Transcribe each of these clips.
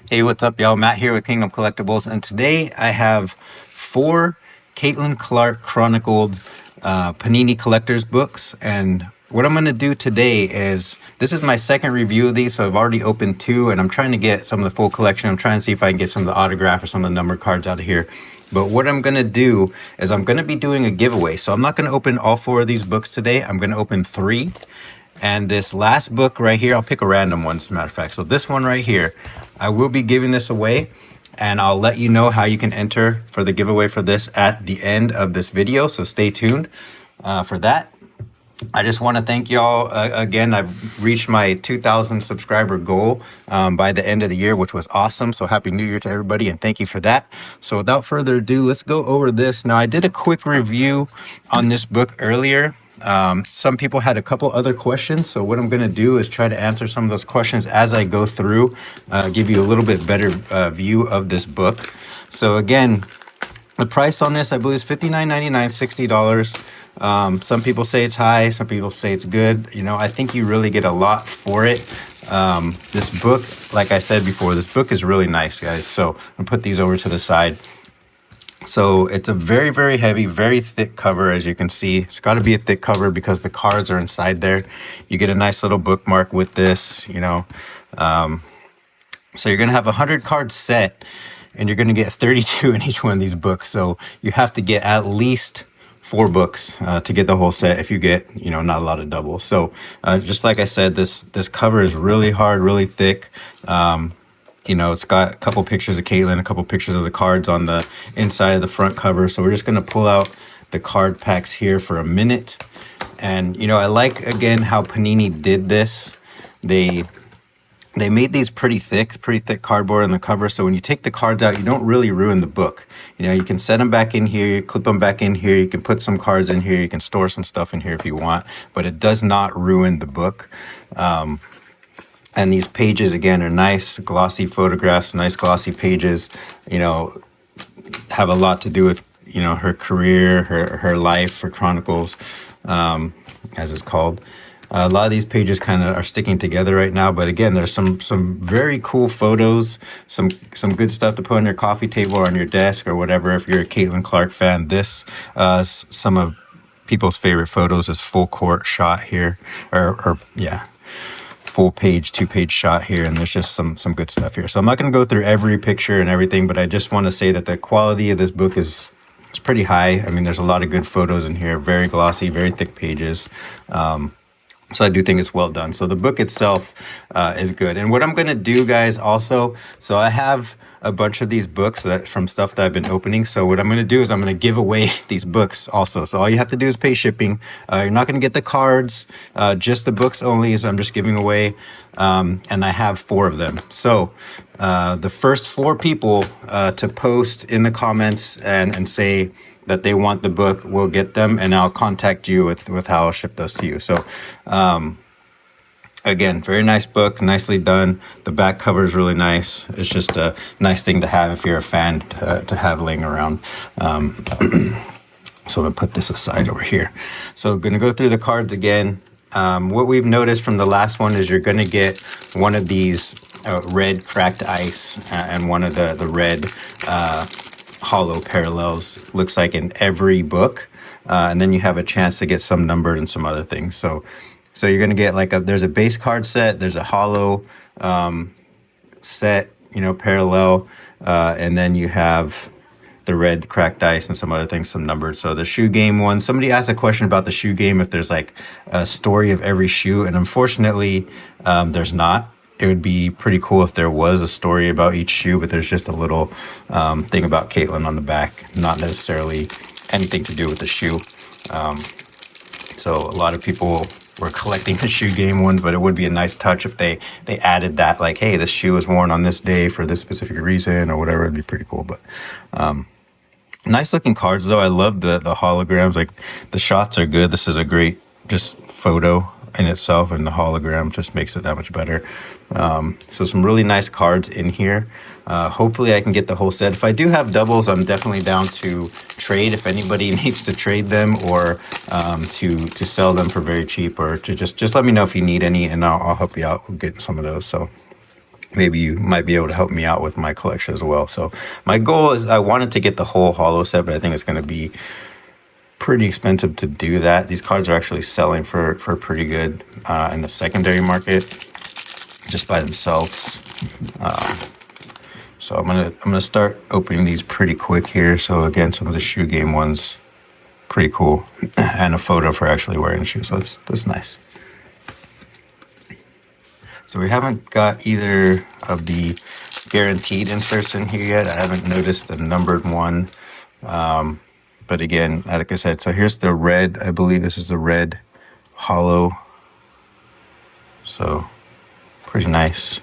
Hey, what's up, y'all? Matt here with Kingdom Collectibles, and today I have 4 Caitlin Clark Chronicled Panini Collectors books. And what I'm going to do today is, this is my second review of these, so I've already opened 2, and I'm trying to get some of the full collection. I'm trying to see if I can get some of the autograph or some of the numbered cards out of here. But what I'm going to do is I'm going to be doing a giveaway. So I'm not going to open all 4 of these books today. I'm going to open 3. And this last book right here, I'll pick a random one, as a matter of fact. So this one right here, I will be giving this away, and I'll let you know how you can enter for the giveaway for this at the end of this video. So stay tuned for that. I just want to thank y'all again. I've reached my 2,000 subscriber goal by the end of the year, which was awesome. So happy New Year to everybody, and thank you for that. So without further ado, let's go over this. Now, I did a quick review on this book earlier. Some people had a couple other questions, so what I'm going to do is try to answer some of those questions as I go through, give you a little bit better view of this book. So again, the price on this, I believe, is $59.99, $60. Some people say it's high, some people say it's good. You know, I think you really get a lot for it. This book, like I said before, this book is really nice, guys. So I'll put these over to the side. So it's a very, very heavy, very thick cover, as you can see. It's got to be a thick cover because the cards are inside there. You get a nice little bookmark with this, you know. So you're going to have a 100 card set, and you're going to get 32 in each one of these books. So you have to get at least 4 books to get the whole set if you get, you know, not a lot of doubles. So just like I said, this cover is really hard, really thick. You know, it's got a couple pictures of Caitlin, a couple pictures of the cards on the inside of the front cover. So we're just going to pull out the card packs here for a minute. And, you know, I like, again, how Panini did this. They made these pretty thick cardboard on the cover. So when you take the cards out, you don't really ruin the book. You know, you can set them back in here, clip them back in here. You can put some cards in here. You can store some stuff in here if you want. But it does not ruin the book. And these pages, again, are nice, glossy photographs, nice glossy pages, you know, have a lot to do with, you know, her career, her life, her chronicles, as it's called. A lot of these pages kind of are sticking together right now. But again, there's some very cool photos, some good stuff to put on your coffee table or on your desk or whatever. If you're a Caitlin Clark fan, this, some of people's favorite photos is full court shot here, or yeah. Full page, 2-page shot here, and there's just some good stuff here. So I'm not going to go through every picture and everything, but I just want to say that the quality of this book is pretty high. I mean, there's a lot of good photos in here, very glossy, very thick pages. So I do think it's well done. So the book itself is good. And what I'm going to do, guys, also, so I have a bunch of these books from stuff that I've been opening. So what I'm going to do is I'm going to give away these books also. So all you have to do is pay shipping. You're not going to get the cards, just the books only. So I'm just giving away. And I have 4 of them. So the first 4 people to post in the comments and say that they want the book will get them, and I'll contact you with how I'll ship those to you. So again, very nice book, nicely done. The back cover is really nice. It's just a nice thing to have if you're a fan to have laying around. So I'm gonna put this aside over here. So I'm gonna go through the cards again. What we've noticed from the last one is you're gonna get one of these red cracked ice and one of the red Holo parallels, looks like, in every book. And then you have a chance to get some numbered and some other things. So you're going to get like there's a base card set, there's a Holo set, you know, parallel, and then you have the red cracked ice and some other things, some numbered. So the shoe game one, somebody asked a question about the shoe game, if there's like a story of every shoe, and unfortunately there's not. It would be pretty cool if there was a story about each shoe, but there's just a little thing about Caitlin on the back, not necessarily anything to do with the shoe. So a lot of people were collecting the shoe game one, but it would be a nice touch if they added that, like, hey, this shoe was worn on this day for this specific reason or whatever. It'd be pretty cool. But nice looking cards, though. I love the holograms. Like, the shots are good. This is a great just photo in itself, and the hologram just makes it that much better. So some really nice cards in here. Hopefully I can get the whole set. If I do have doubles, I'm definitely down to trade if anybody needs to trade them, or to sell them for very cheap, or to just let me know if you need any, and I'll help you out with getting some of those. So maybe you might be able to help me out with my collection as well. So my goal is I wanted to get the whole Holo set, but I think it's going to be pretty expensive to do that. These cards are actually selling for pretty good in the secondary market just by themselves. So I'm gonna start opening these pretty quick here. So again, some of the shoe game ones, pretty cool, and a photo of her actually wearing shoes. So that's nice. So we haven't got either of the guaranteed inserts in here yet. I haven't noticed the numbered one. But again, like I said, so here's the red. I believe this is the red Holo. So pretty nice.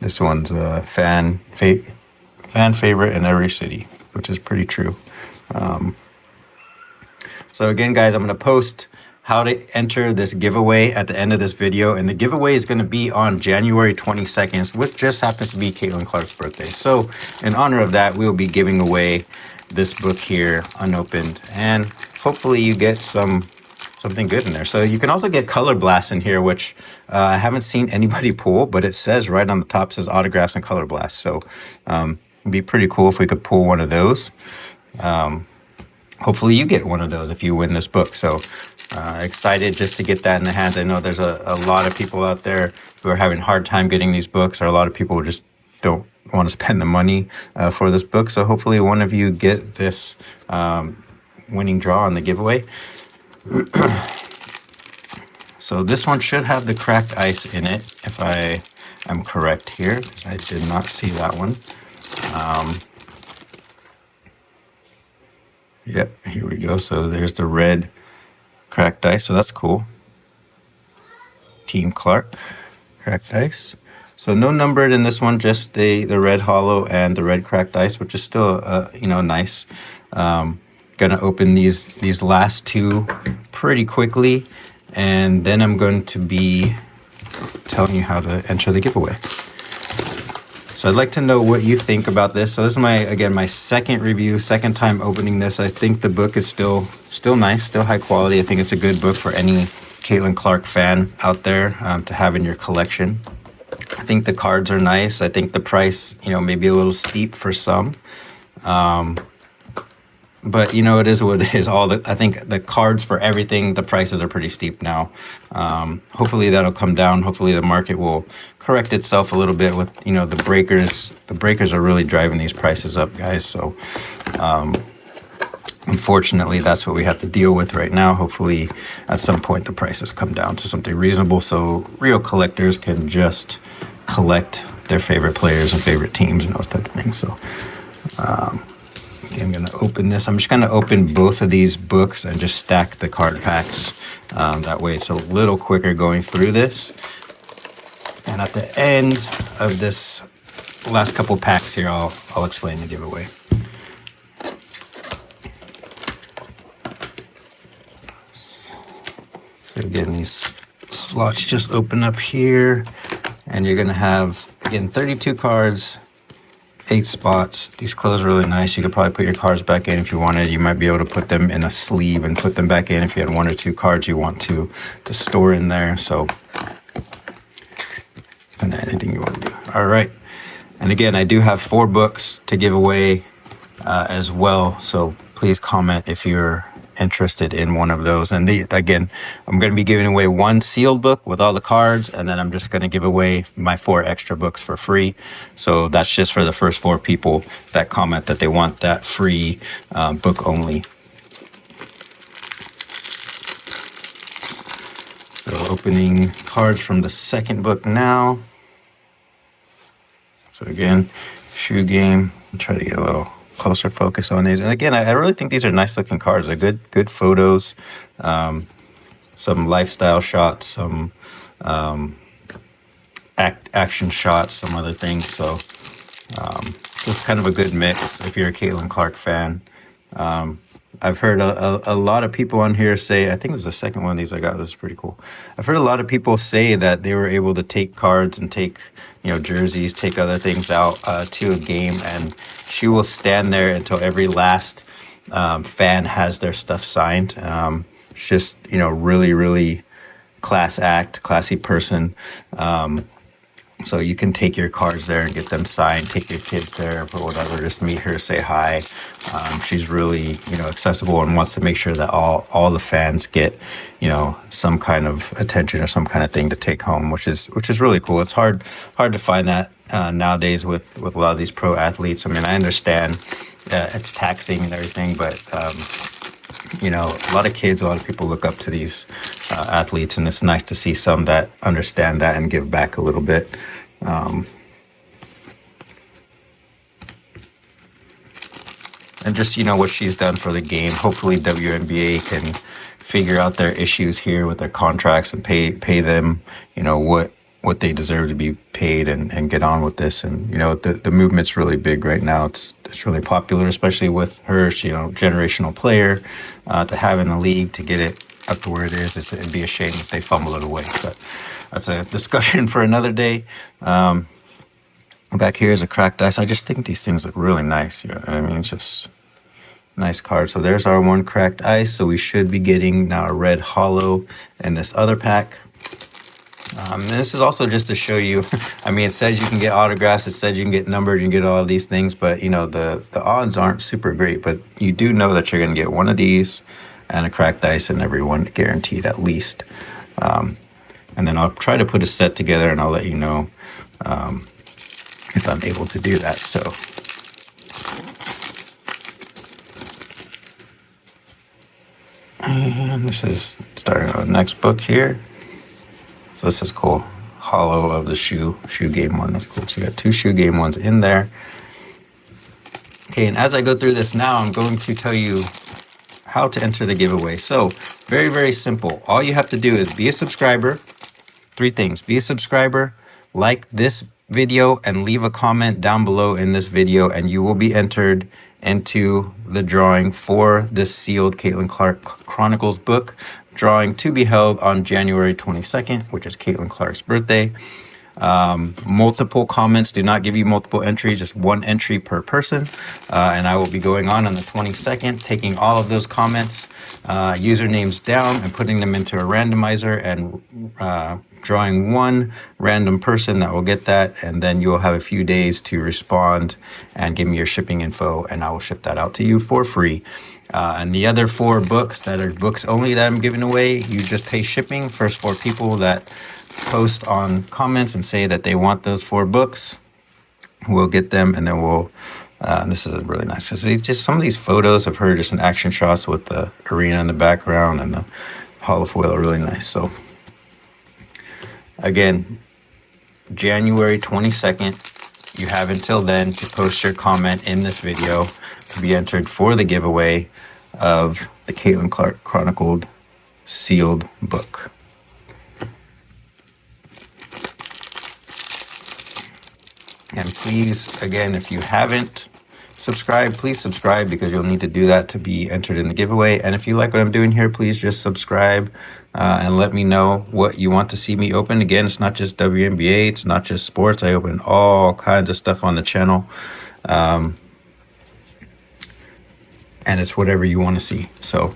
This one's a fan favorite in every city, which is pretty true. So again, guys, I'm going to post how to enter this giveaway at the end of this video. And the giveaway is going to be on January 22nd, which just happens to be Caitlin Clark's birthday. So in honor of that, we'll be giving away this book here unopened. And hopefully you get something good in there. So you can also get Color Blast in here, which I haven't seen anybody pull, but it says right on the top, says autographs and Color Blast. So it'd be pretty cool if we could pull one of those. Hopefully you get one of those if you win this book. So excited just to get that in the hands. I know there's a lot of people out there who are having a hard time getting these books, or a lot of people who just don't want to spend the money for this book. So hopefully one of you get this winning draw on the giveaway. So this one should have the cracked ice in it, if I am correct here, because I did not see that one. Yep, here we go. So there's the red cracked ice. So that's cool. Team Clark cracked ice. So no numbered in this one, just the red Holo and the red cracked ice, which is still nice. Gonna open these last two pretty quickly, and then I'm going to be telling you how to enter the giveaway. So I'd like to know what you think about this. So this is my second review, second time opening this. I think the book is still nice, still high quality. I think it's a good book for any Caitlin Clark fan out there to have in your collection. I think the cards are nice. I think the price, maybe a little steep for some. But it is what it is. I think the cards for everything, the prices are pretty steep now. Hopefully that'll come down. Hopefully the market will correct itself a little bit with the breakers. The breakers are really driving these prices up, guys. So unfortunately, that's what we have to deal with right now. Hopefully at some point the prices come down to something reasonable, so real collectors can just collect their favorite players and favorite teams and those type of things. So I'm going to open this. I'm just going to open both of these books and just stack the card packs. That way it's a little quicker going through this. And at the end of this last couple packs here, I'll explain the giveaway. So again, these slots just open up here, and you're going to have, again, 32 cards, 8 spots. These close really nice. You could probably put your cards back in if you wanted. You might be able to put them in a sleeve and put them back in if you had 1 or 2 cards you want to store in there. So kind of anything you want to do. All right. And again, I do have 4 books to give away as well. So please comment if you're interested in one of those. And again, I'm going to be giving away 1 sealed book with all the cards, and then I'm just going to give away my 4 extra books for free. So that's just for the first 4 people that comment that they want that free book only. So opening cards from the second book now. So again, shoe game. I'll try to get a little closer focus on these. And again, I really think these are nice looking cards. They're good photos, some lifestyle shots, some action shots, some other things. So just kind of a good mix if you're a Caitlin Clark fan. I've heard a lot of people on here say, I think it was the second one of these I got, was pretty cool. I've heard a lot of people say that they were able to take cards and take, jerseys, take other things out to a game, and she will stand there until every last fan has their stuff signed. It's just, really, really classy person. So you can take your cards there and get them signed, take your kids there for whatever, just meet her, say hi. She's really, accessible and wants to make sure that all the fans get, some kind of attention or some kind of thing to take home, which is really cool. It's hard to find that nowadays with a lot of these pro athletes. I mean, I understand it's taxing and everything, but a lot of kids, a lot of people look up to these athletes, and it's nice to see some that understand that and give back a little bit. And just, what she's done for the game. Hopefully WNBA can figure out their issues here with their contracts and pay them, what they deserve to be paid and get on with this. And, the movement's really big right now. It's really popular, especially with her, generational player, to have in the league, to get it up to where it is. It'd be a shame if they fumble it away. But that's a discussion for another day. Back here is a cracked ice. I just think these things look really nice. I mean, it's just nice card. So there's our one cracked ice. So we should be getting now a red holo in this other pack. This is also just to show you, I mean, it says you can get autographs, it says you can get numbered, you can get all of these things, but the odds aren't super great, but you do know that you're going to get one of these and a cracked ice in every one, guaranteed at least. And then I'll try to put a set together and I'll let you know if I'm able to do that. So and this is starting on the next book here. So this is cool. Holo of the shoe game one. That's cool. So you got 2 shoe game ones in there. Okay, and as I go through this now, I'm going to tell you how to enter the giveaway. So very, very simple. All you have to do is be a subscriber. 3 things. Be a subscriber, like this video, and leave a comment down below in this video, and you will be entered into the drawing for this sealed Caitlin Clark Chronicles book. Drawing to be held on January 22nd, which is Caitlin Clark's birthday. Multiple comments. Do not give you multiple entries, just 1 entry per person. And I will be going on the 22nd, taking all of those comments, usernames down, and putting them into a randomizer and drawing 1 random person that will get that. And then you will have a few days to respond and give me your shipping info, and I will ship that out to you for free. And the other 4 books that are books only that I'm giving away, you just pay shipping. First 4 people that post on comments and say that they want those 4 books, we'll get them, and then we'll this is really nice. So just some of these photos of her just in action shots with the arena in the background and the holofoil are really nice. So again, January 22nd, you have until then to post your comment in this video to be entered for the giveaway of the Caitlin Clark Chronicled sealed book. And please, again, if you haven't subscribed, please subscribe, because you'll need to do that to be entered in the giveaway. And if you like what I'm doing here, please just subscribe and let me know what you want to see me open. Again, it's not just WNBA, it's not just sports. I open all kinds of stuff on the channel. And it's whatever you want to see. So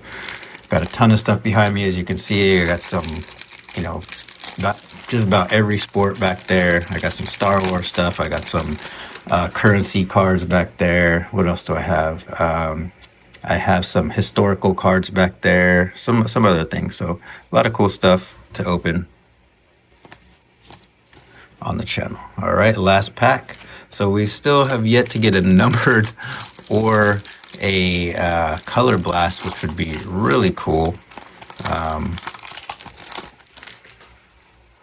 got a ton of stuff behind me, as you can see. I got some, just about every sport back there. I got some Star Wars stuff. I got some currency cards back there. What else do I have? I have some historical cards back there. Some other things. So a lot of cool stuff to open on the channel. All right, last pack. So we still have yet to get a numbered or a color blast, which would be really cool.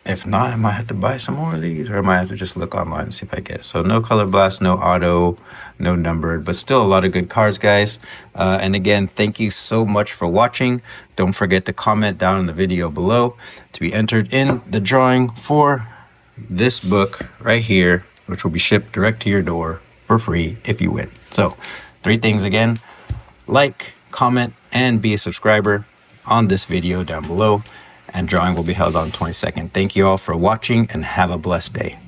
If not, I might have to buy some more of these, or I might have to just look online and see if I get it. So no color blast, no auto, no numbered, but still a lot of good cards, guys. And again, thank you so much for watching. Don't forget to comment down in the video below to be entered in the drawing for this book right here, which will be shipped direct to your door for free if you win. So 3 things again: like, comment, and be a subscriber on this video down below. And drawing will be held on 22nd. Thank you all for watching, and have a blessed day.